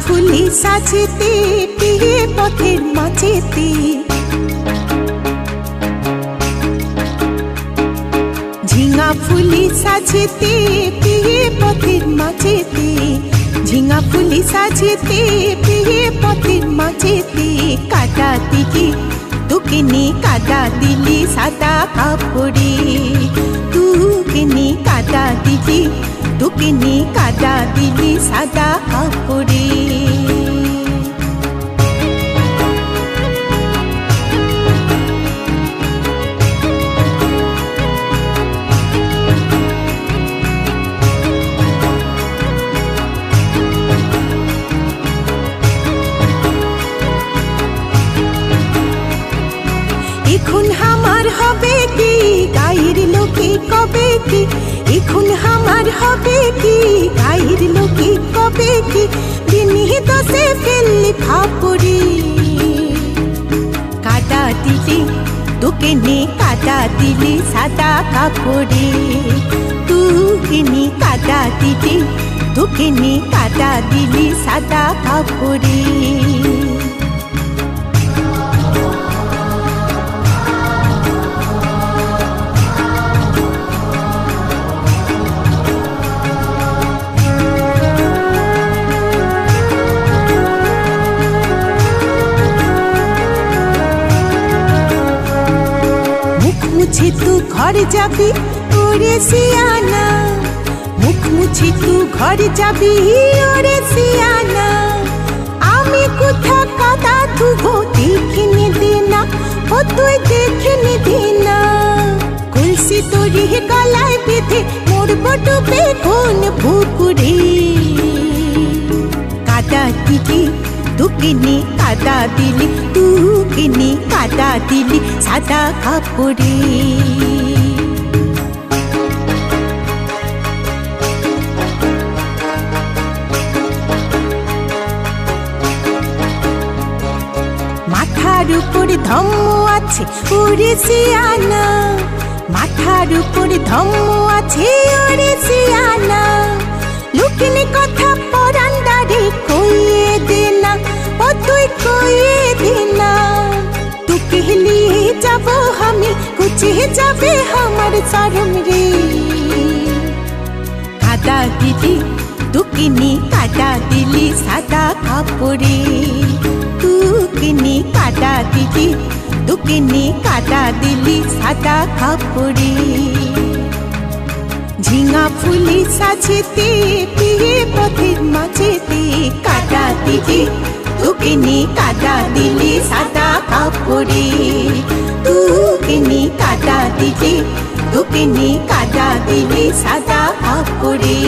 ফুলি সাজেতে পিয়ে পথের মাঝেতে, ঝিঙা ফুলি সাজেতে পিয়ে পথের মাঝেতে, ঝিঙা ফুলি সাজেতে পিয়ে পথের মাঝেতে, কাদা দিলি তোকে নে কাদা দিলি সাদা কাপড়ে, তোকে নে কাদা দিলি তোকে নে কাদা দিলি সাদা কাপড়ে। এখন আমার হবে কি গায়ের লোকে কবে কি, এখন আমার হবে কি গায়ের লোকে কবে কি, দিনে দশে ফেললি ফাপড়ে, কাদা দিলি তোকে নে কাদা দিলি সাদা কাপড়ে, তোকে নে কাদা দিলি তোকে নে কাদা দিলি সাদা কাপড়ে। মুছে তু ঘর যাবি ওরে সিয়ানা, মুখ মুছে তু ঘর যাবি ওরে সিয়ানা, আমি কোথা কাদা ধুবো দেখিনি দিনা, ও তুই দেখিনি দিনা, কলসি তোরি গলায় বেঁধে মরবো ডুবে কোন পুকুরে, কাদা দিলি তোকে নে কাদা দিলি তোকে নে কাদা দিলি সাদা কাপড়ে। মাথার উপর ধম্ম আছে ওরে সিয়ানা, মাথার উপর ধম্ম আছে ওরে সিয়ানা, লুকিনি কথা পরান্ডারে কইয়ে দে না, ও তুই কইয়ে দে না, তোকে লিয়ে যাব আমি কুচে যাবে আমার শরম রে, কাদা দিলি তোকে নে কাদা দিলি সাদা কাপড়ে, তোকে নে কাদা দিলি তোকে নে কাদা দিলি সাদা কাপড়ে। ঝিঙা ফুলি সাজেতে পিয়ে পথের মাঝেতে, কাদা দিলি তোকে নে কাদা দিলি সাদা কাপড়ে, তোকে নে কাদা দিলি তোকে নে কাদা দিলি সাদা কাপড়ে।